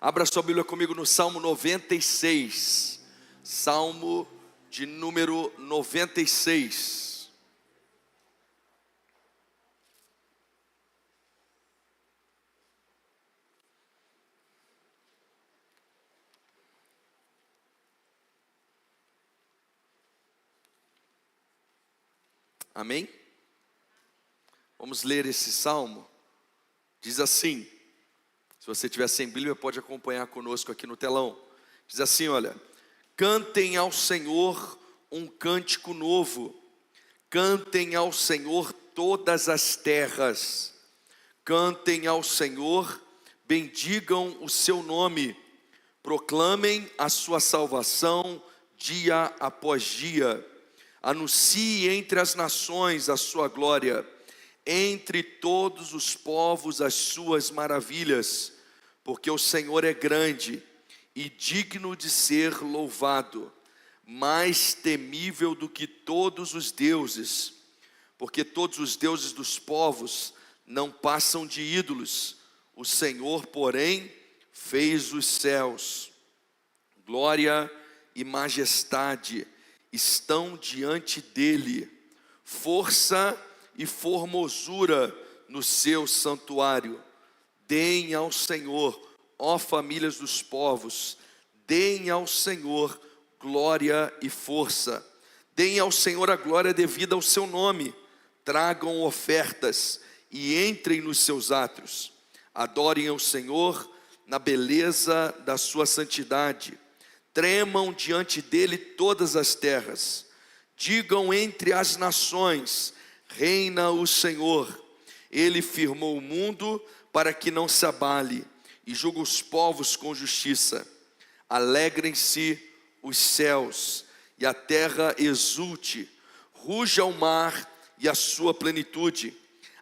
Abra sua Bíblia comigo no Salmo 96. Salmo de número 96. Amém? Vamos ler esse salmo. Diz assim, se você tiver sem Bíblia pode acompanhar conosco aqui no telão. Diz assim, olha: cantem ao Senhor um cântico novo, cantem ao Senhor todas as terras, cantem ao Senhor, bendigam o seu nome, proclamem a sua salvação dia após dia, anuncie entre as nações a sua glória, entre todos os povos as suas maravilhas, porque o Senhor é grande e digno de ser louvado, mais temível do que todos os deuses, porque todos os deuses dos povos não passam de ídolos, o Senhor, porém, fez os céus. Glória e majestade estão diante dele, força e formosura no seu santuário. Deem ao Senhor, ó famílias dos povos, deem ao Senhor glória e força, deem ao Senhor a glória devida ao seu nome, tragam ofertas e entrem nos seus átrios, adorem ao Senhor na beleza da sua santidade, tremam diante dele todas as terras, digam entre as nações: reina o Senhor, ele firmou o mundo para que não se abale, e julga os povos com justiça. Alegrem-se os céus, e a terra exulte, ruja o mar e a sua plenitude,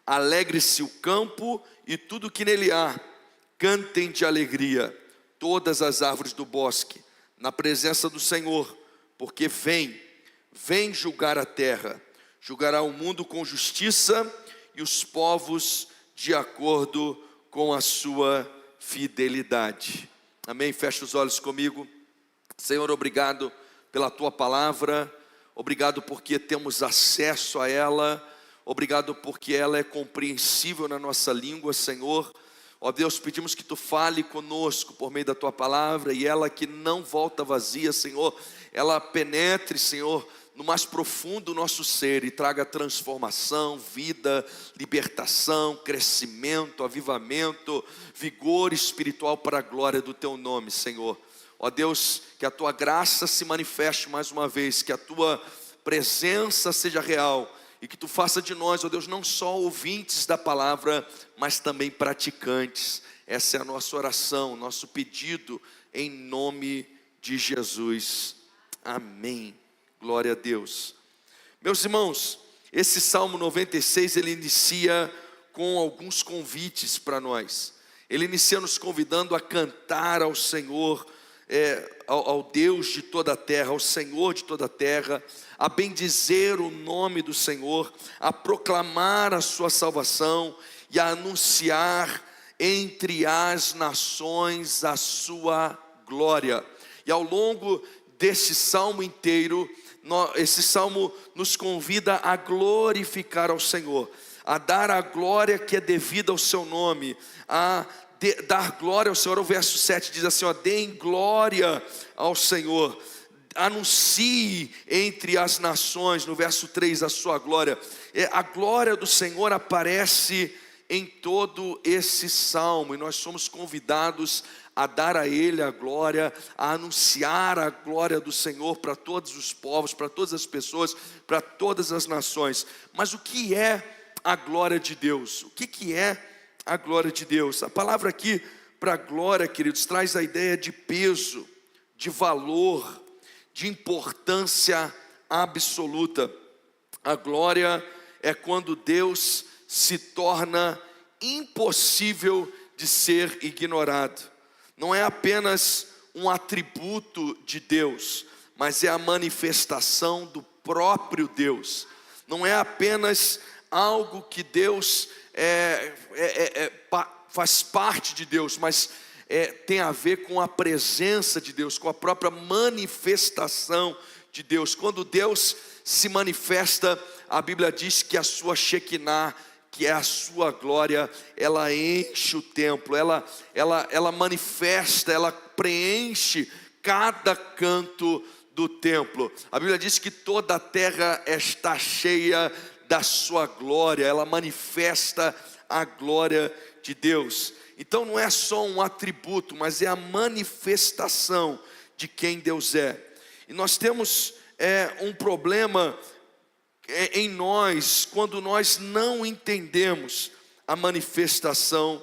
alegre-se o campo e tudo que nele há, cantem de alegria todas as árvores do bosque, na presença do Senhor, porque vem julgar a terra, julgará o mundo com justiça e os povos de acordo com a sua fidelidade. Amém? Fecha os olhos comigo. Senhor, obrigado pela tua palavra, obrigado porque temos acesso a ela, obrigado porque ela é compreensível na nossa língua, Senhor. Ó Deus, pedimos que tu fale conosco por meio da tua palavra, e ela que não volta vazia, Senhor, ela penetre, Senhor, no mais profundo do nosso ser e traga transformação, vida, libertação, crescimento, avivamento, vigor espiritual para a glória do teu nome, Senhor. Ó Deus, que a tua graça se manifeste mais uma vez, que a tua presença seja real e que tu faça de nós, ó Deus, não só ouvintes da palavra, mas também praticantes. Essa é a nossa oração, nosso pedido, em nome de Jesus. Amém. Glória a Deus. Meus irmãos, esse Salmo 96, ele inicia com alguns convites para nós. Ele inicia nos convidando a cantar ao Senhor, ao Deus de toda a terra, ao Senhor de toda a terra, a bendizer o nome do Senhor, a proclamar a sua salvação e a anunciar entre as nações a sua glória. E ao longo desse salmo inteiro, esse salmo nos convida a glorificar ao Senhor, a dar a glória que é devida ao seu nome, a dar glória ao Senhor. O verso 7 diz assim, ó: deem glória ao Senhor, anuncie entre as nações. No verso 3, a sua glória. A glória do Senhor aparece em todo esse salmo, e nós somos convidados a dar a Ele a glória, a anunciar a glória do Senhor para todos os povos, para todas as pessoas, para todas as nações. Mas o que é a glória de Deus? O que é a glória de Deus? A palavra aqui para glória, queridos, traz a ideia de peso, de valor, de importância absoluta. A glória é quando Deus se torna impossível de ser ignorado. Não é apenas um atributo de Deus, mas é a manifestação do próprio Deus. Não é apenas algo que Deus faz parte de Deus, mas tem a ver com a presença de Deus, com a própria manifestação de Deus. Quando Deus se manifesta, a Bíblia diz que a sua Shekinah, que é a sua glória, ela enche o templo, ela manifesta, ela preenche cada canto do templo. A Bíblia diz que toda a terra está cheia da sua glória, ela manifesta a glória de Deus. Então não é só um atributo, mas é a manifestação de quem Deus é. E nós temos um problema em nós, quando nós não entendemos a manifestação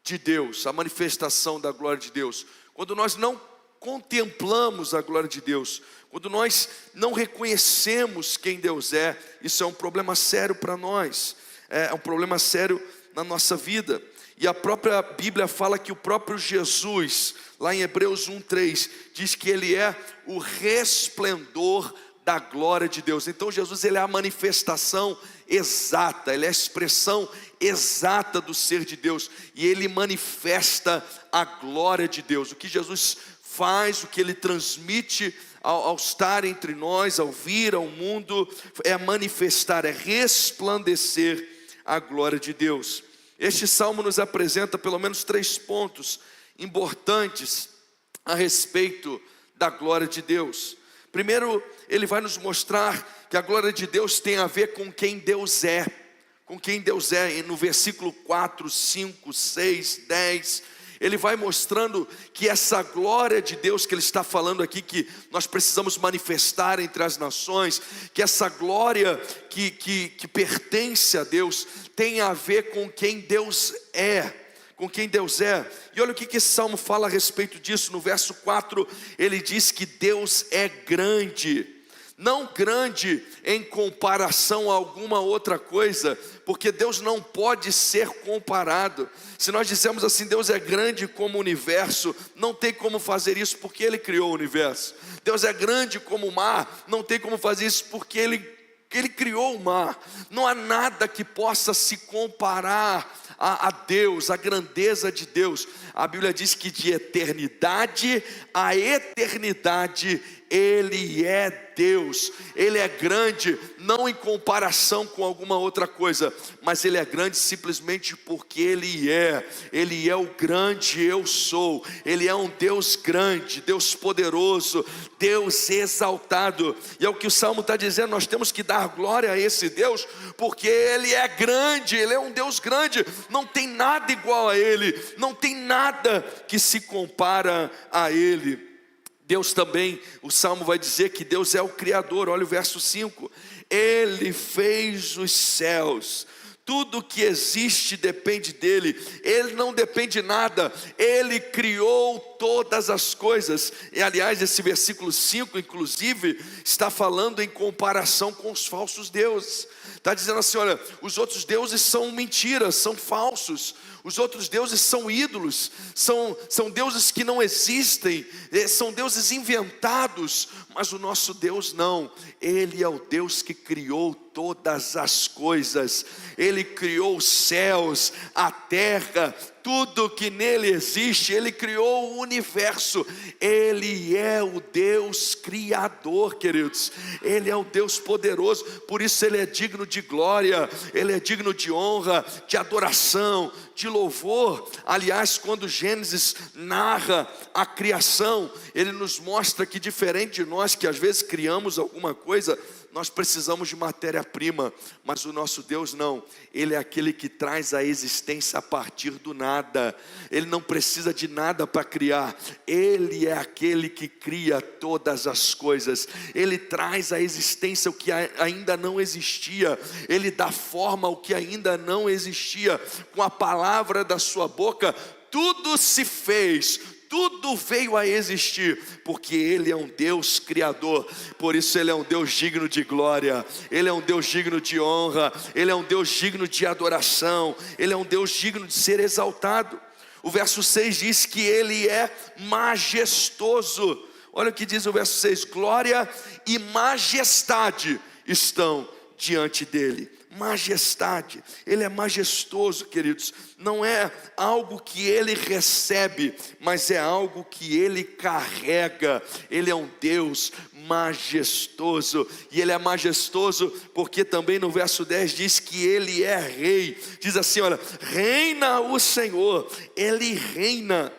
de Deus, a manifestação da glória de Deus. Quando nós não contemplamos a glória de Deus, quando nós não reconhecemos quem Deus é, isso é um problema sério para nós, é um problema sério na nossa vida. E a própria Bíblia fala que o próprio Jesus, lá em Hebreus 1:3, diz que Ele é o resplendor da glória de Deus. Então Jesus, Ele é a manifestação exata, Ele é a expressão exata do ser de Deus, e Ele manifesta a glória de Deus. O que Jesus faz, o que Ele transmite ao estar entre nós, ao vir ao mundo, é manifestar, é resplandecer a glória de Deus. Este salmo nos apresenta pelo menos 3 pontos importantes a respeito da glória de Deus. Primeiro, ele vai nos mostrar que a glória de Deus tem a ver com quem Deus é. Com quem Deus é, e no versículo 4, 5, 6, 10, ele vai mostrando que essa glória de Deus que ele está falando aqui, que nós precisamos manifestar entre as nações, que essa glória que pertence a Deus, tem a ver com quem Deus é. Com quem Deus é. E olha o que esse salmo fala a respeito disso. No verso 4, ele diz que Deus é grande. Não grande em comparação a alguma outra coisa, porque Deus não pode ser comparado. Se nós dissermos assim, Deus é grande como o universo, não tem como fazer isso porque Ele criou o universo. Deus é grande como o mar, não tem como fazer isso porque Ele criou o mar. Não há nada que possa se comparar a Deus, a grandeza de Deus. A Bíblia diz que de eternidade a eternidade Ele é Deus. Ele é grande, não em comparação com alguma outra coisa, mas Ele é grande simplesmente porque Ele é o grande eu sou. Ele é um Deus grande, Deus poderoso, Deus exaltado. E é o que o Salmo está dizendo, nós temos que dar glória a esse Deus, porque Ele é grande, Ele é um Deus grande, não tem nada igual a Ele, não tem nada que se compara a Ele. Deus também, o Salmo vai dizer que Deus é o Criador. Olha o verso 5, Ele fez os céus, tudo que existe depende dEle, Ele não depende de nada, Ele criou todas as coisas. E aliás, esse versículo 5 inclusive, está falando em comparação com os falsos deuses. Está dizendo assim, olha, os outros deuses são mentiras, são falsos. Os outros deuses são ídolos, são deuses que não existem, são deuses inventados, mas o nosso Deus não. Ele é o Deus que criou todas as coisas. Ele criou os céus, a terra, tudo que nele existe. Ele criou o universo. Ele é o Deus criador, queridos. Ele é o Deus poderoso, por isso Ele é digno de glória, Ele é digno de honra, de adoração, de louvor. Aliás, quando Gênesis narra a criação, ele nos mostra que diferente de nós, que às vezes criamos alguma coisa, nós precisamos de matéria-prima, mas o nosso Deus não. Ele é aquele que traz a existência a partir do nada. Ele não precisa de nada para criar. Ele é aquele que cria todas as coisas. Ele traz a existência o que ainda não existia. Ele dá forma ao que ainda não existia. Com a palavra da sua boca, tudo se fez. Tudo veio a existir, porque Ele é um Deus criador. Por isso Ele é um Deus digno de glória, Ele é um Deus digno de honra, Ele é um Deus digno de adoração, Ele é um Deus digno de ser exaltado. O verso 6 diz que Ele é majestoso. Olha o que diz o verso 6, glória e majestade estão diante dEle. majestade. Ele é majestoso, queridos. Não é algo que ele recebe, mas é algo que ele carrega. Ele é um Deus majestoso, e ele é majestoso porque também no verso 10 diz que ele é rei. Diz assim, olha, reina o Senhor, ele reina.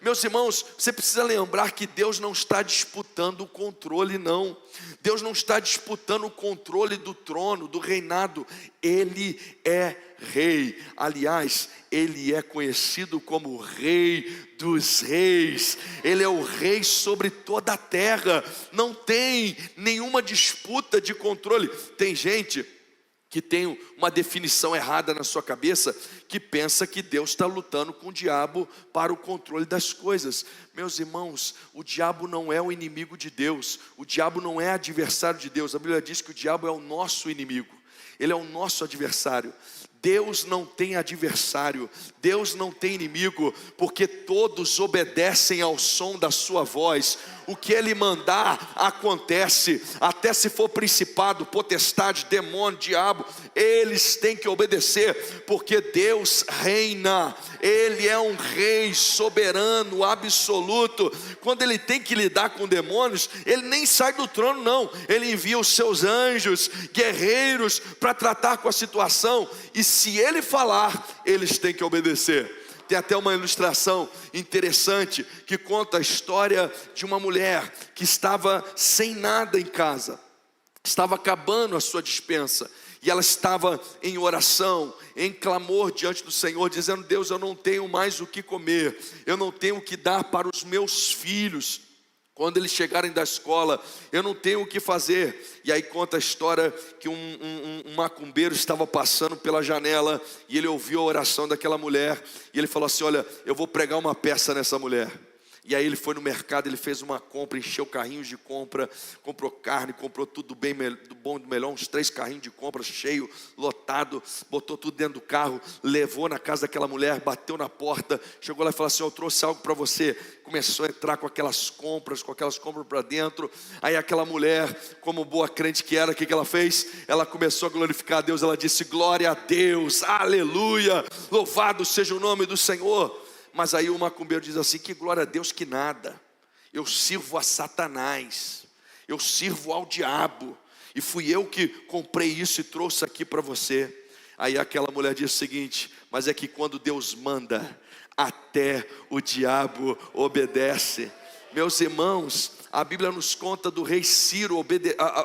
Meus irmãos, você precisa lembrar que Deus não está disputando o controle, não. Deus não está disputando o controle do trono, do reinado. Ele é rei. Aliás, ele é conhecido como Rei dos Reis. Ele é o rei sobre toda a terra. Não tem nenhuma disputa de controle. Tem gente que tem uma definição errada na sua cabeça, que pensa que Deus está lutando com o diabo para o controle das coisas. Meus irmãos, o diabo não é o inimigo de Deus, o diabo não é adversário de Deus. A Bíblia diz que o diabo é o nosso inimigo, ele é o nosso adversário. Deus não tem adversário, Deus não tem inimigo, porque todos obedecem ao som da sua voz. O que ele mandar acontece, até se for principado, potestade, demônio, diabo, eles têm que obedecer, porque Deus reina. Ele é um rei soberano, absoluto. Quando ele tem que lidar com demônios, ele nem sai do trono não, ele envia os seus anjos, guerreiros, para tratar com a situação, e se ele falar, eles têm que obedecer. Tem até uma ilustração interessante que conta a história de uma mulher que estava sem nada em casa, estava acabando a sua despensa, e ela estava em oração, em clamor diante do Senhor, dizendo: Deus, eu não tenho mais o que comer, eu não tenho o que dar para os meus filhos quando eles chegarem da escola, eu não tenho o que fazer. E aí conta a história que um macumbeiro estava passando pela janela, e ele ouviu a oração daquela mulher, e ele falou assim: olha, eu vou pregar uma peça nessa mulher. E aí ele foi no mercado, ele fez uma compra, encheu carrinhos de compra, comprou carne, comprou tudo bem, do bom e do melhor, uns 3 carrinhos de compra, cheio, lotado, botou tudo dentro do carro, levou na casa daquela mulher, bateu na porta, chegou lá e falou assim: eu trouxe algo para você. Começou a entrar com aquelas compras para dentro. Aí aquela mulher, como boa crente que era, o que ela fez? Ela começou a glorificar a Deus, ela disse: glória a Deus, aleluia, louvado seja o nome do Senhor. Mas aí o macumbeiro diz assim: que glória a Deus que nada, eu sirvo a Satanás, eu sirvo ao diabo, e fui eu que comprei isso e trouxe aqui para você. Aí aquela mulher diz o seguinte: mas é que quando Deus manda, até o diabo obedece. Meus irmãos, a Bíblia nos conta do rei Ciro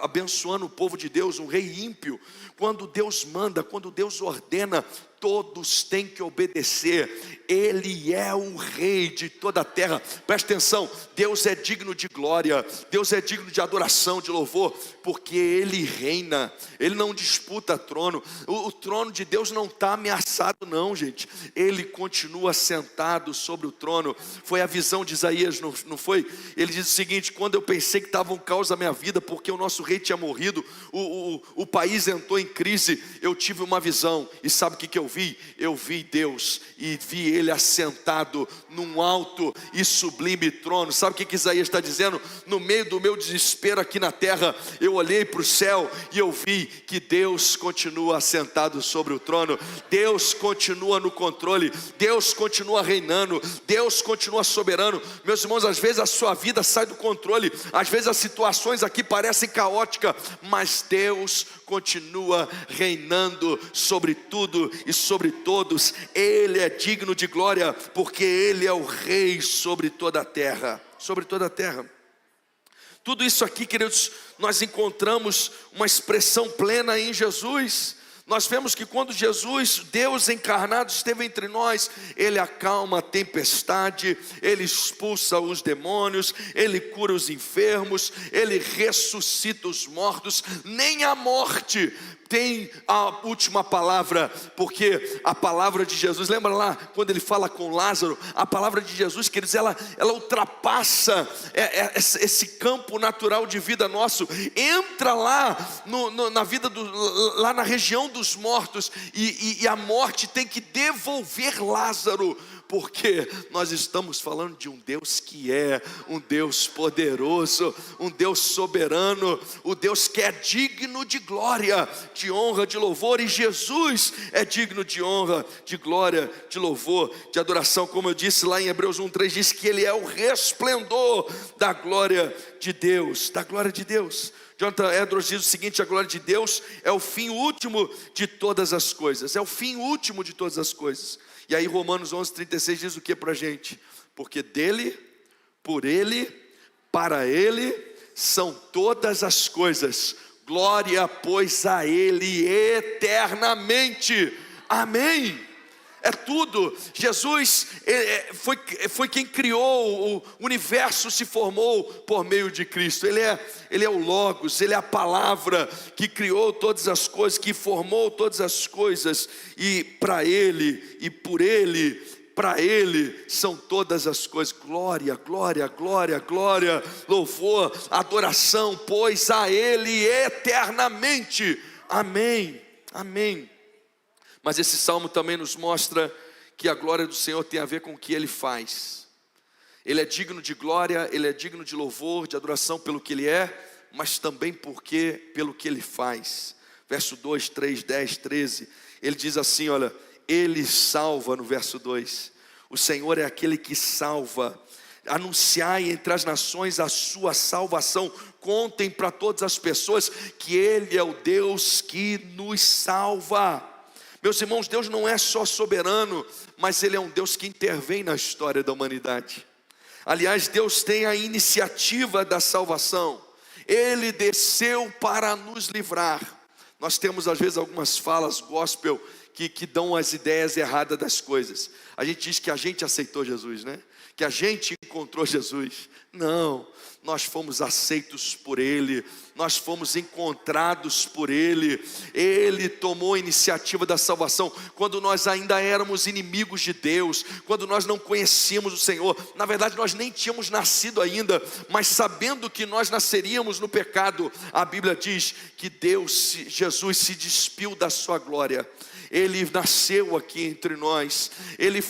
abençoando o povo de Deus, um rei ímpio. Quando Deus manda, quando Deus ordena, todos têm que obedecer. Ele é o rei de toda a terra. Presta atenção, Deus é digno de glória, Deus é digno de adoração, de louvor, porque Ele reina, Ele não disputa trono. O trono de Deus não está ameaçado não, gente. Ele continua sentado sobre o trono. Foi a visão de Isaías, não foi? Ele diz o seguinte: quando eu pensei que estava um caos na minha vida, porque o nosso rei tinha morrido, o país entrou em crise, eu tive uma visão, e sabe o que eu vi? Eu vi Deus, e vi Ele assentado num alto e sublime trono. Sabe o que Isaías está dizendo? No meio do meu desespero aqui na terra, eu olhei para o céu e eu vi que Deus continua assentado sobre o trono, Deus continua no controle, Deus continua reinando, Deus continua soberano. Meus irmãos, às vezes a sua vida sai do controle, às vezes as situações aqui parecem caóticas, mas Deus continua reinando sobre tudo e sobre todos. Ele é digno de glória, porque Ele é o rei sobre toda a terra, sobre toda a terra. Tudo isso aqui, queridos, nós encontramos uma expressão plena em Jesus. Nós vemos que quando Jesus, Deus encarnado, esteve entre nós, Ele acalma a tempestade, Ele expulsa os demônios, Ele cura os enfermos, Ele ressuscita os mortos. Nem a morte tem a última palavra, porque a palavra de Jesus, lembra lá quando Ele fala com Lázaro, a palavra de Jesus, queridos, ela ultrapassa esse campo natural de vida nosso, entra lá na vida, lá na região dos mortos, e a morte tem que devolver Lázaro porque nós estamos falando de um Deus que é um Deus poderoso, um Deus soberano, o Deus que é digno de glória, de honra, de louvor, e Jesus é digno de honra, de glória, de louvor, de adoração. Como eu disse lá em Hebreus 1:3, diz que Ele é o resplendor da glória de Deus, da glória de Deus. Jonathan Edwards diz o seguinte: a glória de Deus é o fim último de todas as coisas, é o fim último de todas as coisas. E aí Romanos 11:36 diz o que para a gente? Porque dele, por ele, para ele são todas as coisas, glória pois a ele eternamente, amém. É tudo. Jesus foi quem criou, o universo se formou por meio de Cristo. Ele é o Logos, Ele é a palavra que criou todas as coisas, que formou todas as coisas. E para Ele, e por Ele, para Ele são todas as coisas. Glória, glória, glória, glória, louvor, adoração, pois a Ele eternamente, amém, amém. Mas esse salmo também nos mostra que a glória do Senhor tem a ver com o que Ele faz. Ele é digno de glória, Ele é digno de louvor, de adoração pelo que Ele é, mas também pelo que Ele faz. Verso 2, 3, 10, 13, Ele diz assim, olha, Ele salva no verso 2. O Senhor é aquele que salva. Anunciai entre as nações a sua salvação. Contem para todas as pessoas que Ele é o Deus que nos salva. Meus irmãos, Deus não é só soberano, mas Ele é um Deus que intervém na história da humanidade. Aliás, Deus tem a iniciativa da salvação. Ele desceu para nos livrar. Nós temos às vezes algumas falas gospel que dão as ideias erradas das coisas. A gente diz que a gente aceitou Jesus, né? Que a gente encontrou Jesus. Não, nós fomos aceitos por Ele, nós fomos encontrados por Ele. Ele tomou a iniciativa da salvação quando nós ainda éramos inimigos de Deus, quando nós não conhecíamos o Senhor. Na verdade nós nem tínhamos nascido ainda, mas sabendo que nós nasceríamos no pecado, a Bíblia diz que Jesus se despiu da sua glória. Ele nasceu aqui entre nós. Ele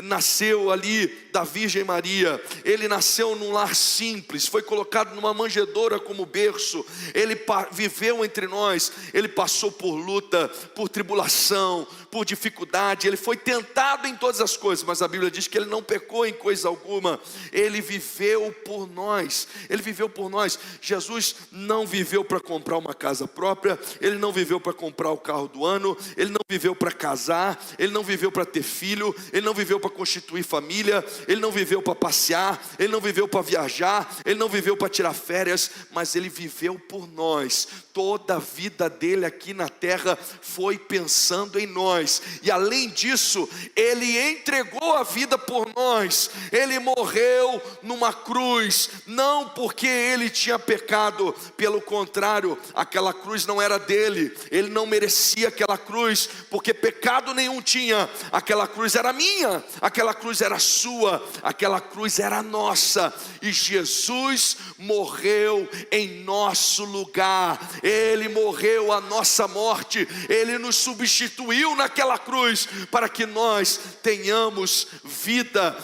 nasceu ali da Virgem Maria. Ele nasceu num lar simples, foi colocado numa manjedoura como berço. Ele viveu entre nós. Ele passou por luta, por tribulação, por dificuldade. Ele foi tentado em todas as coisas, mas a Bíblia diz que ele não pecou em coisa alguma. Ele viveu por nós. Ele viveu por nós. Jesus não viveu para comprar uma casa própria. Ele não viveu para comprar o carro do ano. Ele não viveu para casar, Ele não viveu para ter filho, Ele não viveu para constituir família, Ele não viveu para passear, Ele não viveu para viajar, Ele não viveu para tirar férias, mas Ele viveu por nós. Toda a vida dele aqui na terra foi pensando em nós, e além disso, Ele entregou a vida por nós. Ele morreu numa cruz, não porque Ele tinha pecado, pelo contrário, aquela cruz não era dele, Ele não merecia aquela cruz, porque pecado nenhum tinha. Aquela cruz era minha, aquela cruz era sua, aquela cruz era nossa, e Jesus morreu em nosso lugar. Ele morreu a nossa morte, Ele nos substituiu naquela cruz, para que nós tenhamos vida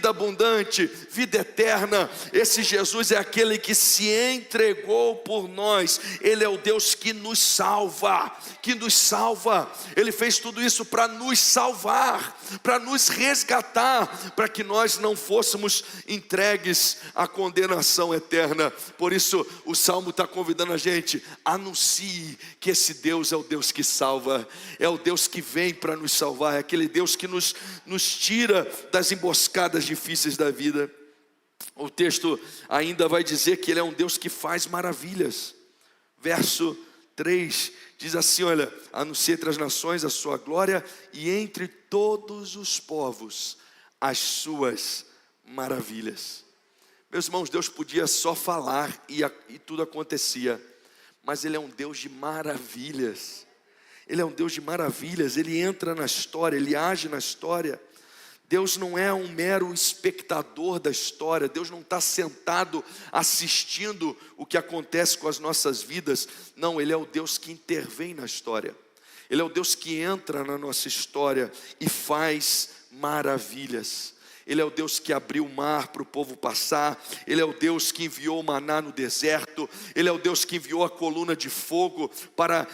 abundante, vida eterna. Esse Jesus é aquele que se entregou por nós. Ele é o Deus que nos salva, Ele fez tudo isso para nos salvar, para nos resgatar, para que nós não fôssemos entregues à condenação eterna. Por isso o Salmo está convidando a gente: anuncie que esse Deus é o Deus que salva, é o Deus que vem para nos salvar, é aquele Deus que nos tira das emboscadas difíceis da vida. O texto ainda vai dizer que Ele é um Deus que faz maravilhas. Verso 3 diz assim, olha: anuncie entre as nações a sua glória, e entre todos os povos as suas maravilhas. Meus irmãos, Deus podia só falar e tudo acontecia, mas Ele é um Deus de maravilhas. Ele é um Deus de maravilhas. Ele entra na história, Ele age na história. Deus não é um mero espectador da história. Deus não está sentado assistindo o que acontece com as nossas vidas. Não, Ele é o Deus que intervém na história. Ele é o Deus que entra na nossa história e faz maravilhas. Ele é o Deus que abriu o mar para o povo passar. Ele é o Deus que enviou o maná no deserto. Ele é o Deus que enviou a coluna de fogo para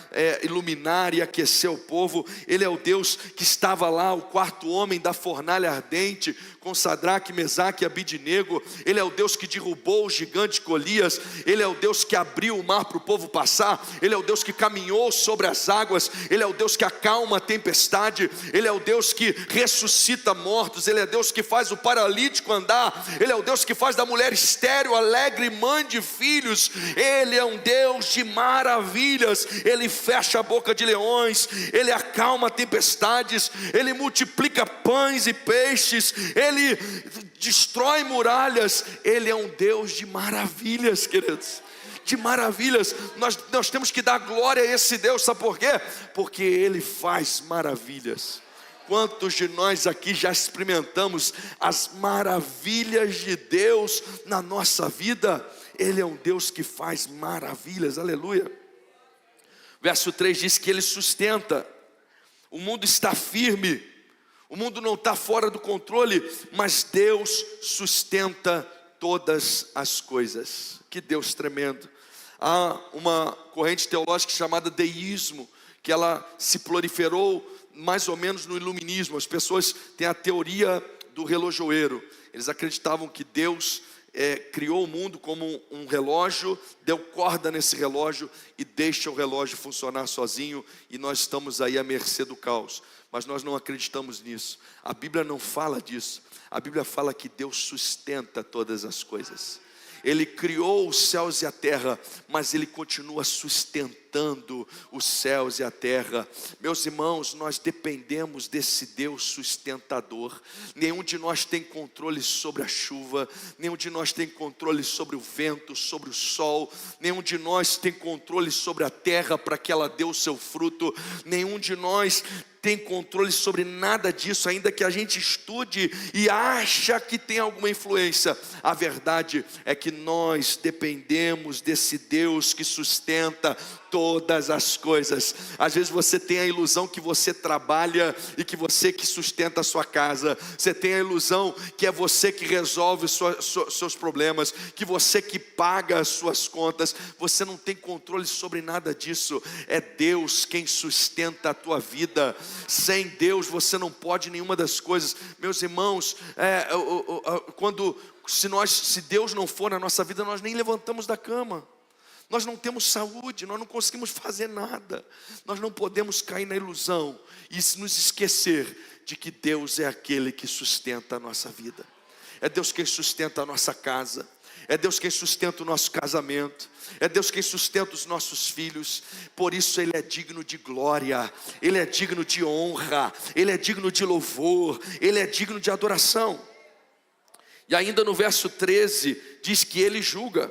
iluminar e aquecer o povo. Ele é o Deus que estava lá, o quarto homem da fornalha ardente, com Sadraque, Mesaque e Abidnego. Ele é o Deus que derrubou o gigante Golias. Ele é o Deus que abriu o mar para o povo passar. Ele é o Deus que caminhou sobre as águas. Ele é o Deus que acalma a tempestade. Ele é o Deus que ressuscita mortos. Ele é Deus que faz o paralítico andar. Ele é o Deus que faz da mulher estéril alegre mãe de filhos. Ele é um Deus de maravilhas. Ele fecha a boca de leões. Ele acalma tempestades. Ele multiplica pães e peixes. Ele destrói muralhas. Ele é um Deus de maravilhas, queridos. De maravilhas. Nós temos que dar glória a esse Deus. Sabe por quê? Porque Ele faz maravilhas. Quantos de nós aqui já experimentamos as maravilhas de Deus na nossa vida? Ele é um Deus que faz maravilhas, aleluia. Verso 3 diz que Ele sustenta. O mundo está firme, o mundo não está fora do controle, mas Deus sustenta todas as coisas. Que Deus tremendo. Há uma corrente teológica chamada deísmo, que ela se proliferou mais ou menos no iluminismo. As pessoas têm a teoria do relojoeiro. Eles acreditavam que Deus criou o mundo como um relógio, deu corda nesse relógio e deixa o relógio funcionar sozinho, e nós estamos aí à mercê do caos. Mas nós não acreditamos nisso. A Bíblia não fala disso. A Bíblia fala que Deus sustenta todas as coisas. Ele criou os céus e a terra, mas Ele continua sustentando os céus e a terra. Meus irmãos, nós dependemos desse Deus sustentador. Nenhum de nós tem controle sobre a chuva, nenhum de nós tem controle sobre o vento, sobre o sol, nenhum de nós tem controle sobre a terra para que ela dê o seu fruto, nenhum de nós tem controle sobre nada disso, ainda que a gente estude e acha que tem alguma influência. A verdade é que nós dependemos desse Deus que sustenta todas as coisas. Às vezes você tem a ilusão que você trabalha e que você que sustenta a sua casa. Você tem a ilusão que é você que resolve seus problemas, que você que paga as suas contas. Você não tem controle sobre nada disso. É Deus quem sustenta a tua vida. Sem Deus você não pode nenhuma das coisas. Meus irmãos, se Deus não for na nossa vida, nós nem levantamos da cama. Nós não temos saúde, nós não conseguimos fazer nada. Nós não podemos cair na ilusão e nos esquecer de que Deus é aquele que sustenta a nossa vida. É Deus quem sustenta a nossa casa. É Deus quem sustenta o nosso casamento. É Deus quem sustenta os nossos filhos. Por isso Ele é digno de glória. Ele é digno de honra. Ele é digno de louvor. Ele é digno de adoração. E ainda no verso 13 diz que Ele julga.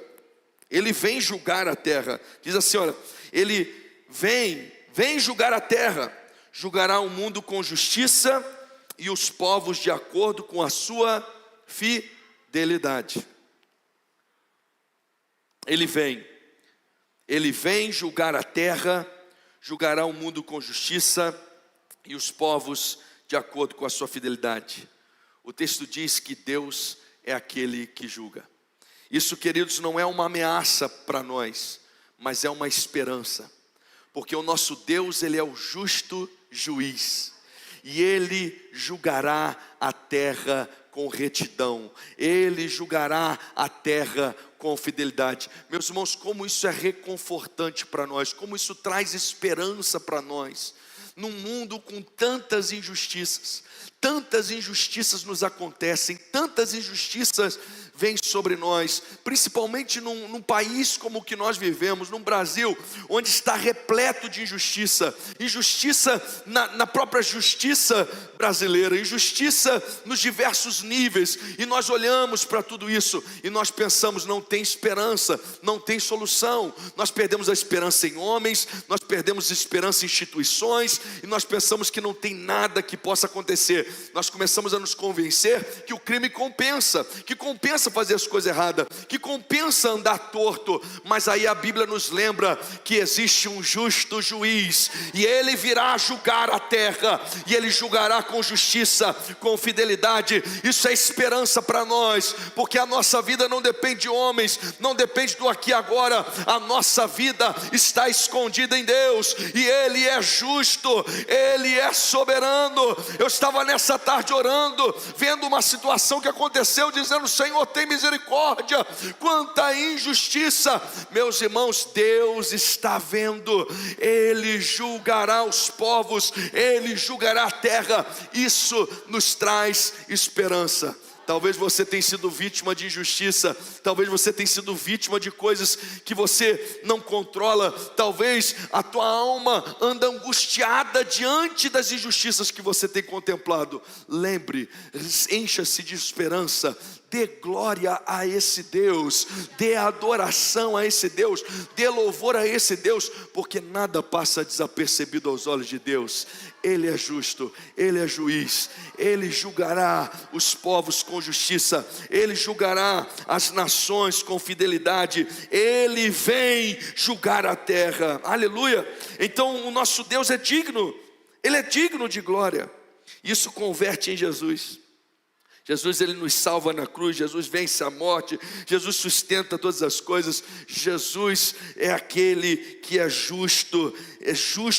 Ele vem julgar a terra. Diz assim, olha, Ele vem julgar a terra. Julgará o mundo com justiça e os povos de acordo com a sua fidelidade. Ele vem julgar a terra, julgará o mundo com justiça e os povos de acordo com a sua fidelidade. O texto diz que Deus é aquele que julga. Isso, queridos, não é uma ameaça para nós, mas é uma esperança. Porque o nosso Deus, Ele é o justo juiz. E Ele julgará a terra com retidão. Ele julgará a terra com fidelidade. Meus irmãos, como isso é reconfortante para nós, como isso traz esperança para nós. Num mundo com tantas injustiças nos acontecem, tantas injustiças vêm sobre nós, principalmente num país como o que nós vivemos, num Brasil, onde está repleto de injustiça na própria justiça brasileira, injustiça nos diversos níveis, e nós olhamos para tudo isso, e nós pensamos, não tem esperança, não tem solução, nós perdemos a esperança em homens, nós perdemos a esperança em instituições, e nós pensamos que não tem nada que possa acontecer. Nós começamos a nos convencer que o crime compensa compensa fazer as coisas erradas, que compensa andar torto. Mas aí a Bíblia nos lembra que existe um justo juiz, e ele virá julgar a terra, e ele julgará com justiça, com fidelidade. Isso é esperança para nós, porque a nossa vida não depende de homens, não depende do aqui e agora. A nossa vida está escondida em Deus, e Ele é justo, Ele é soberano. Eu estava nessa tarde orando, vendo uma situação que aconteceu, dizendo: Senhor, tem misericórdia, quanta injustiça. Meus irmãos, Deus está vendo, Ele julgará os povos, Ele julgará a terra. Isso nos traz esperança. Talvez você tenha sido vítima de injustiça, talvez você tenha sido vítima de coisas que você não controla, talvez a tua alma anda angustiada diante das injustiças que você tem contemplado. Lembre, encha-se de esperança, dê glória a esse Deus, dê adoração a esse Deus, dê louvor a esse Deus, porque nada passa desapercebido aos olhos de Deus. Ele é justo, Ele é juiz, Ele julgará os povos com justiça, Ele julgará as nações com fidelidade, Ele vem julgar a terra, aleluia. Então o nosso Deus é digno, Ele é digno de glória. Isso converte em Jesus. Jesus, Ele nos salva na cruz, Jesus vence a morte, Jesus sustenta todas as coisas. Jesus é aquele que é justo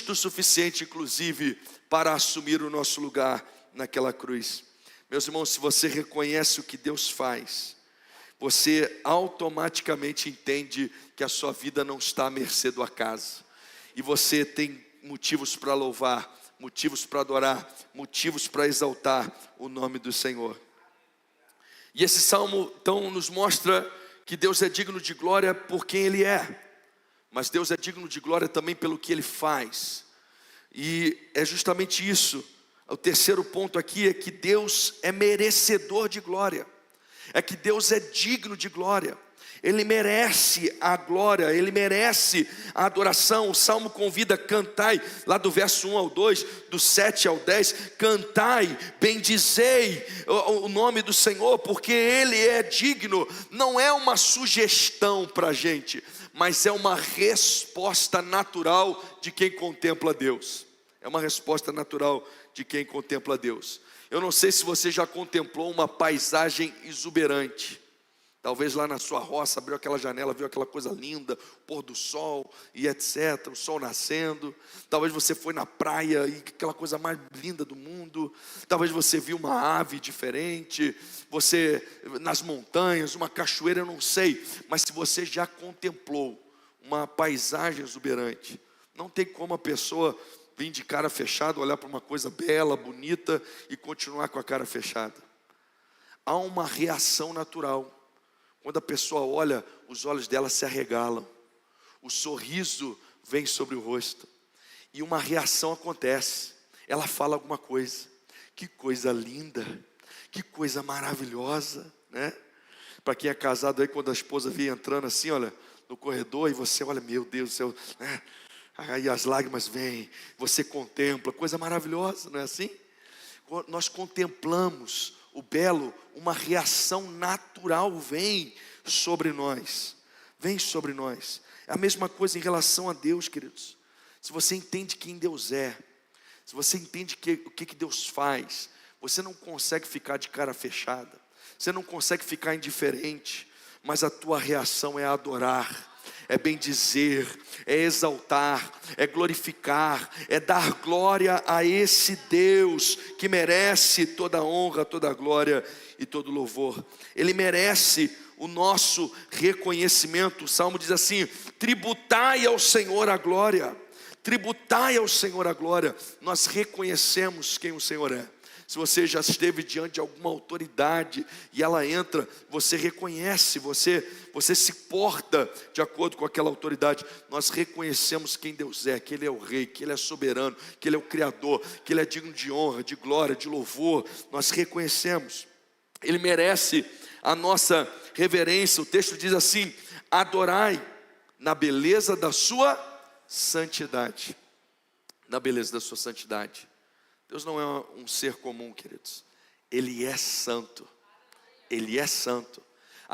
o suficiente, inclusive, para assumir o nosso lugar naquela cruz. Meus irmãos, se você reconhece o que Deus faz, você automaticamente entende que a sua vida não está à mercê do acaso, e você tem motivos para louvar, motivos para adorar, motivos para exaltar o nome do Senhor. E esse salmo então nos mostra que Deus é digno de glória por quem Ele é, mas Deus é digno de glória também pelo que Ele faz. E é justamente isso. O terceiro ponto aqui é que Deus é merecedor de glória, é que Deus é digno de glória. Ele merece a glória, Ele merece a adoração. O Salmo convida: cantai, lá do verso 1 ao 2, do 7 ao 10, cantai, bendizei o nome do Senhor, porque Ele é digno. Não é uma sugestão para a gente, mas é uma resposta natural de quem contempla Deus. É uma resposta natural de quem contempla Deus. Eu não sei se você já contemplou uma paisagem exuberante. Talvez lá na sua roça, abriu aquela janela, viu aquela coisa linda, pôr do sol e etc, o sol nascendo. Talvez você foi na praia e aquela coisa mais linda do mundo. Talvez você viu uma ave diferente, você nas montanhas, uma cachoeira, eu não sei. Mas se você já contemplou uma paisagem exuberante, não tem como a pessoa vir de cara fechada, olhar para uma coisa bela, bonita e continuar com a cara fechada. Há uma reação natural. Quando a pessoa olha, os olhos dela se arregalam, o sorriso vem sobre o rosto, e uma reação acontece. Ela fala alguma coisa: que coisa linda, que coisa maravilhosa, né? Para quem é casado aí, quando a esposa vem entrando assim, olha, no corredor, e você olha, meu Deus do céu, né? Aí as lágrimas vêm, você contempla, coisa maravilhosa, não é assim? Nós contemplamos o belo, uma reação natural vem sobre nós. Vem sobre nós. É a mesma coisa em relação a Deus, queridos. Se você entende quem Deus é, se você entende o que Deus faz, você não consegue ficar de cara fechada, você não consegue ficar indiferente, mas a tua reação é adorar, é bendizer, é exaltar, é glorificar, é dar glória a esse Deus que merece toda a honra, toda a glória e todo o louvor. Ele merece o nosso reconhecimento. O Salmo diz assim: tributai ao Senhor a glória, tributai ao Senhor a glória. Nós reconhecemos quem o Senhor é. Se você já esteve diante de alguma autoridade e ela entra, você reconhece, você se porta de acordo com aquela autoridade. Nós reconhecemos quem Deus é, que Ele é o Rei, que Ele é soberano, que Ele é o Criador, que Ele é digno de honra, de glória, de louvor. Nós reconhecemos. Ele merece a nossa reverência. O texto diz assim: adorai na beleza da sua santidade. Na beleza da sua santidade. Deus não é um ser comum, queridos. Ele é santo. Ele é santo.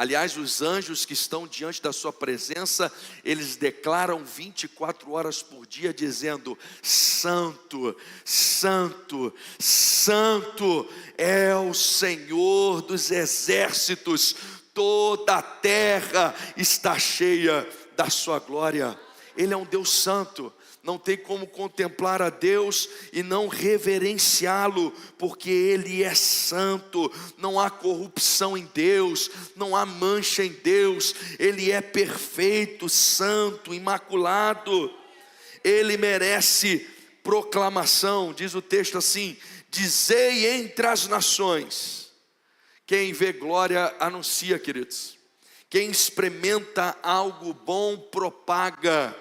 Aliás, os anjos que estão diante da sua presença, eles declaram 24 horas por dia, dizendo: Santo, Santo, Santo é o Senhor dos exércitos, toda a terra está cheia da sua glória. Ele é um Deus santo. Não tem como contemplar a Deus e não reverenciá-lo, porque Ele é santo, não há corrupção em Deus, não há mancha em Deus, Ele é perfeito, santo, imaculado. Ele merece proclamação, diz o texto assim: dizei entre as nações. Quem vê glória anuncia, queridos. Quem experimenta algo bom propaga.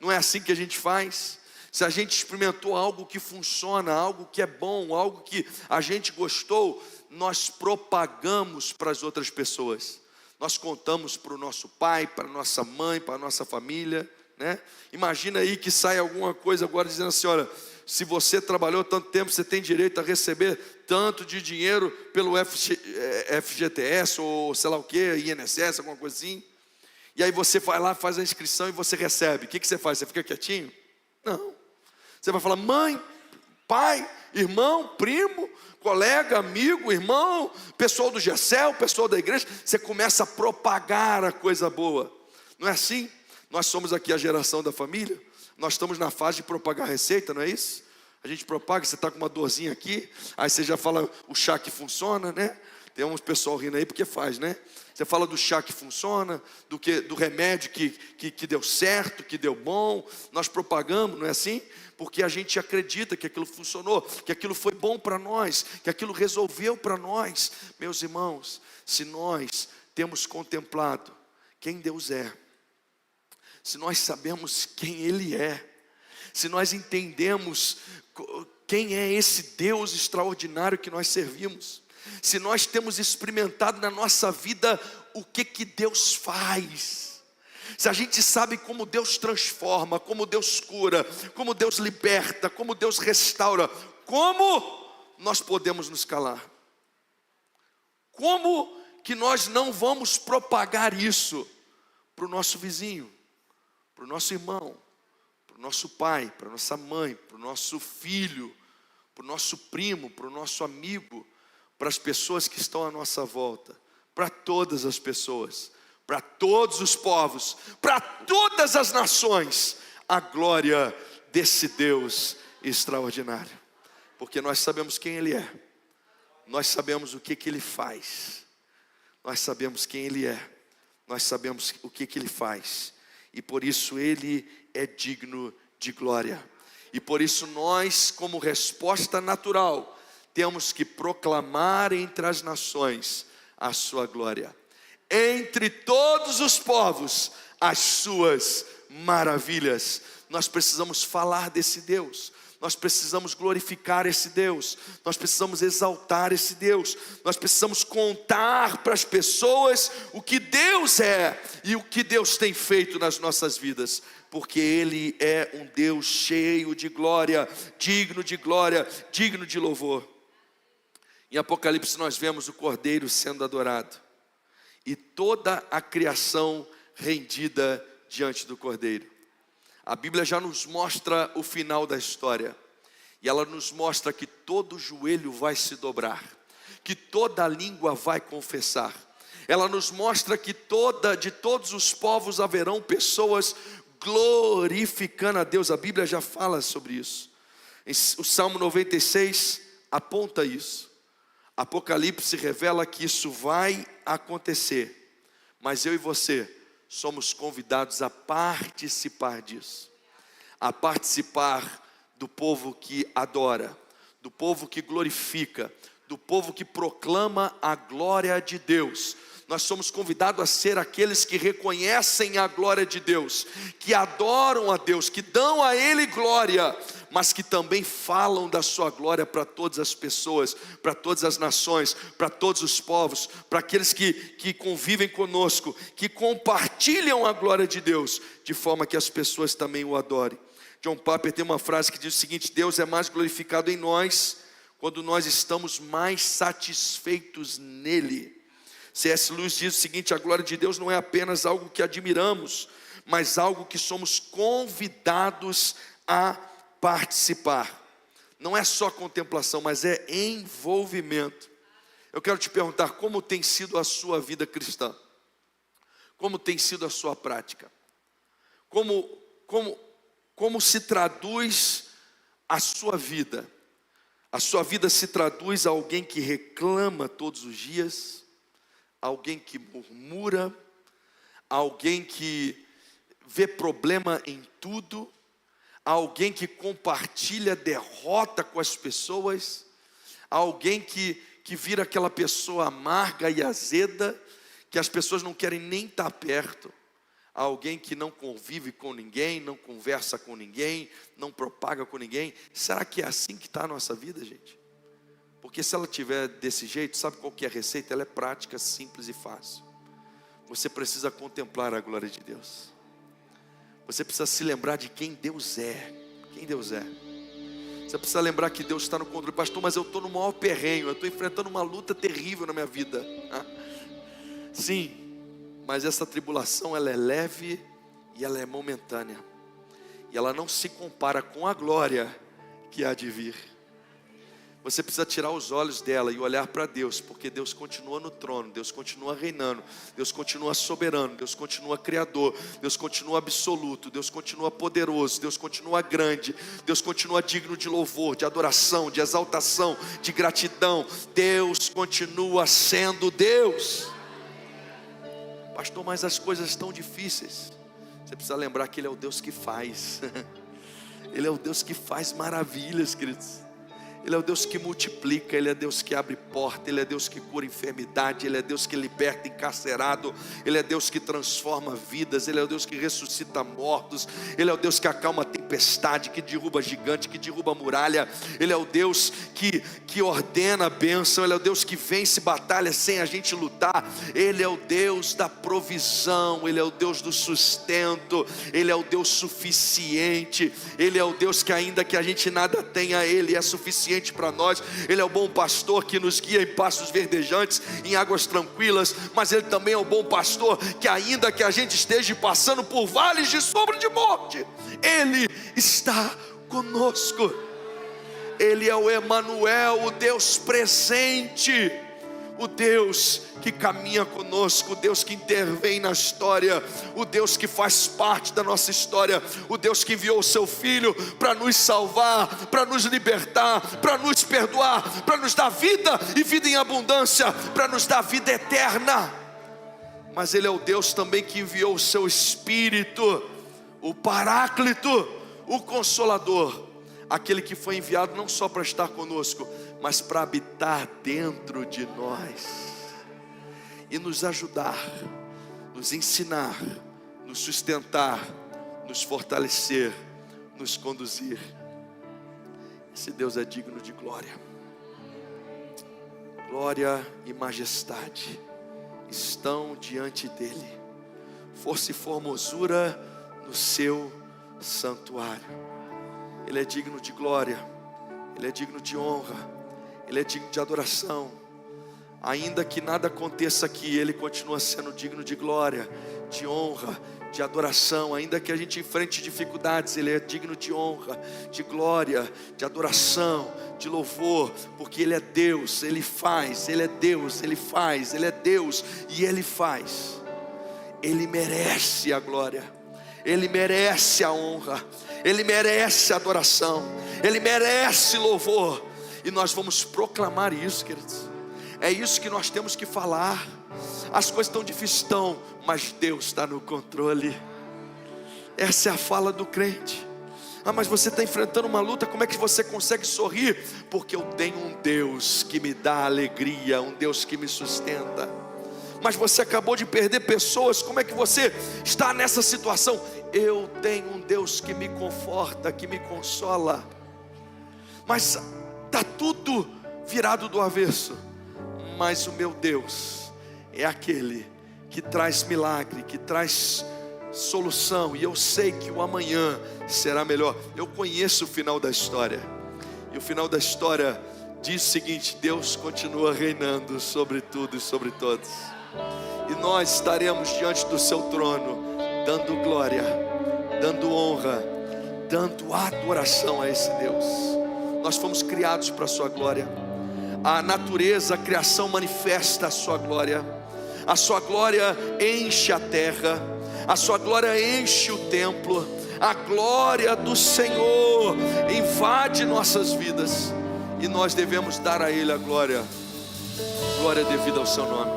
Não é assim que a gente faz? Se a gente experimentou algo que funciona, algo que é bom, algo que a gente gostou, nós propagamos para as outras pessoas. Nós contamos para o nosso pai, para a nossa mãe, para a nossa família, né? Imagina aí que sai alguma coisa agora dizendo assim: olha, se você trabalhou tanto tempo, você tem direito a receber tanto de dinheiro pelo FGTS ou sei lá o que, INSS, alguma coisa assim. E aí você vai lá, faz a inscrição e você recebe. O que você faz? Você fica quietinho? Não. Você vai falar: mãe, pai, irmão, primo, colega, amigo, irmão, pessoal do GECEL, pessoal da igreja. Você começa a propagar a coisa boa. Não é assim? Nós somos aqui a geração da família. Nós estamos na fase de propagar receita, não é isso? A gente propaga, você está com uma dorzinha aqui, aí você já fala o chá que funciona, né? Tem uns pessoal rindo aí porque faz, né? Você fala do chá que funciona, do remédio que deu certo, que deu bom. Nós propagamos, não é assim? Porque a gente acredita que aquilo funcionou, que aquilo foi bom para nós, que aquilo resolveu para nós. Meus irmãos, se nós temos contemplado quem Deus é, se nós sabemos quem Ele é, se nós entendemos quem é esse Deus extraordinário que nós servimos, se nós temos experimentado na nossa vida o que Deus faz, se a gente sabe como Deus transforma, como Deus cura, como Deus liberta, como Deus restaura, como nós podemos nos calar? Como que nós não vamos propagar isso para o nosso vizinho, para o nosso irmão, para o nosso pai, para a nossa mãe, para o nosso filho, para o nosso primo, para o nosso amigo, para as pessoas que estão à nossa volta, para todas as pessoas, para todos os povos, para todas as nações, a glória desse Deus extraordinário, porque nós sabemos quem Ele é, nós sabemos o que Ele faz, nós sabemos quem Ele é, nós sabemos o que Ele faz, e por isso Ele é digno de glória, e por isso nós, como resposta natural, temos que proclamar entre as nações a sua glória, entre todos os povos as suas maravilhas. Nós precisamos falar desse Deus, nós precisamos glorificar esse Deus, nós precisamos exaltar esse Deus, nós precisamos contar para as pessoas o que Deus é e o que Deus tem feito nas nossas vidas, porque Ele é um Deus cheio de glória, digno de louvor. Em Apocalipse nós vemos o Cordeiro sendo adorado e toda a criação rendida diante do Cordeiro. A Bíblia já nos mostra o final da história, e ela nos mostra que todo joelho vai se dobrar, que toda língua vai confessar. Ela nos mostra que de todos os povos haverão pessoas glorificando a Deus. A Bíblia já fala sobre isso. O Salmo 96 aponta isso. Apocalipse revela que isso vai acontecer, mas eu e você somos convidados a participar disso, a participar do povo que adora, do povo que glorifica, do povo que proclama a glória de Deus. Nós somos convidados a ser aqueles que reconhecem a glória de Deus, que adoram a Deus, que dão a Ele glória, mas que também falam da sua glória para todas as pessoas, para todas as nações, para todos os povos, para aqueles que convivem conosco, que compartilham a glória de Deus, de forma que as pessoas também o adorem. John Piper tem uma frase que diz o seguinte: Deus é mais glorificado em nós quando nós estamos mais satisfeitos nele. C.S. Lewis diz o seguinte: a glória de Deus não é apenas algo que admiramos, mas algo que somos convidados a participar. Não é só contemplação, mas é envolvimento. Eu quero te perguntar, como tem sido a sua vida cristã? Como tem sido a sua prática? Como se traduz a sua vida? A sua vida se traduz a alguém que reclama todos os dias, alguém que murmura, alguém que vê problema em tudo, alguém que compartilha derrota com as pessoas, alguém que vira aquela pessoa amarga e azeda, que as pessoas não querem nem estar perto, alguém que não convive com ninguém, não conversa com ninguém, não propaga com ninguém. Será que é assim que está a nossa vida, gente? Porque se ela estiver desse jeito, sabe qual que é a receita? Ela é prática, simples e fácil. Você precisa contemplar a glória de Deus. Você precisa se lembrar de quem Deus é. Quem Deus é. Você precisa lembrar que Deus está no controle. Pastor, mas eu estou no maior perrengue, eu estou enfrentando uma luta terrível na minha vida. Sim, mas essa tribulação, ela é leve e ela é momentânea. E ela não se compara com a glória que há de vir. Você precisa tirar os olhos dela e olhar para Deus, porque Deus continua no trono, Deus continua reinando, Deus continua soberano, Deus continua criador, Deus continua absoluto, Deus continua poderoso, Deus continua grande, Deus continua digno de louvor, de adoração, de exaltação, de gratidão. Deus continua sendo Deus. Pastor, mas as coisas estão difíceis. Você precisa lembrar que Ele é o Deus que faz. Ele é o Deus que faz maravilhas, queridos. Ele é o Deus que multiplica, Ele é Deus que abre porta, Ele é Deus que cura enfermidade, Ele é Deus que liberta encarcerado, Ele é Deus que transforma vidas, Ele é o Deus que ressuscita mortos, Ele é o Deus que acalma a tempestade, que derruba gigante, que derruba muralha, Ele é o Deus que ordena a bênção, Ele é o Deus que vence batalha sem a gente lutar, Ele é o Deus da provisão, Ele é o Deus do sustento, Ele é o Deus suficiente, Ele é o Deus que ainda que a gente nada tenha, Ele é suficiente para nós. Ele é o bom pastor que nos guia em pastos verdejantes, em águas tranquilas, mas Ele também é o bom pastor que ainda que a gente esteja passando por vales de sombra de morte, Ele está conosco. Ele é o Emanuel, o Deus presente, o Deus que caminha conosco, o Deus que intervém na história, o Deus que faz parte da nossa história, o Deus que enviou o seu Filho para nos salvar, para nos libertar, para nos perdoar, para nos dar vida e vida em abundância, para nos dar vida eterna. Mas Ele é o Deus também que enviou o seu Espírito, o Paráclito, o Consolador, aquele que foi enviado não só para estar conosco, mas para habitar dentro de nós e nos ajudar, nos ensinar, nos sustentar, nos fortalecer, nos conduzir. Esse Deus é digno de glória. Glória e majestade estão diante dele, força e formosura no seu santuário. Ele é digno de glória, Ele é digno de honra, Ele é digno de adoração. Ainda que nada aconteça aqui, Ele continua sendo digno de glória, de honra, de adoração. Ainda que a gente enfrente dificuldades, Ele é digno de honra, de glória, de adoração, de louvor, porque Ele é Deus, Ele faz, Ele é Deus, Ele faz, Ele é Deus e Ele faz. Ele merece a glória, Ele merece a honra, Ele merece a adoração, Ele merece louvor. E nós vamos proclamar isso, queridos. É isso que nós temos que falar. As coisas estão difíceis, mas Deus está no controle. Essa é a fala do crente. Mas você está enfrentando uma luta, como é que você consegue sorrir? Porque eu tenho um Deus que me dá alegria, um Deus que me sustenta. Mas você acabou de perder pessoas, como é que você está nessa situação? Eu tenho um Deus que me conforta, que me consola. Mas está tudo virado do avesso. Mas o meu Deus é aquele que traz milagre, que traz solução. E eu sei que o amanhã será melhor. Eu conheço o final da história. E o final da história diz o seguinte: Deus continua reinando sobre tudo e sobre todos. e nós estaremos diante do seu trono, dando glória, dando honra, dando adoração a esse Deus. Nós fomos criados para a sua glória. A natureza, a criação manifesta a sua glória. A sua glória enche a terra, a sua glória enche o templo. A glória do Senhor invade nossas vidas, e nós devemos dar a Ele a glória devida ao seu nome.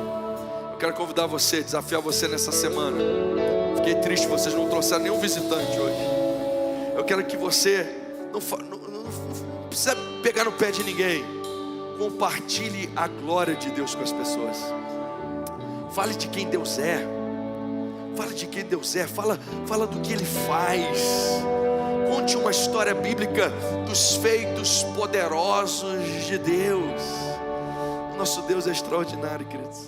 Eu quero convidar você, desafiar você nessa semana. Fiquei triste, vocês não trouxeram nenhum visitante hoje. Eu quero que você não precisa pegar no pé de ninguém. Compartilhe a glória de Deus com as pessoas. Fale de quem Deus é. Fala de quem Deus é. Fala do que Ele faz. Conte uma história bíblica dos feitos poderosos de Deus. Nosso Deus é extraordinário, queridos.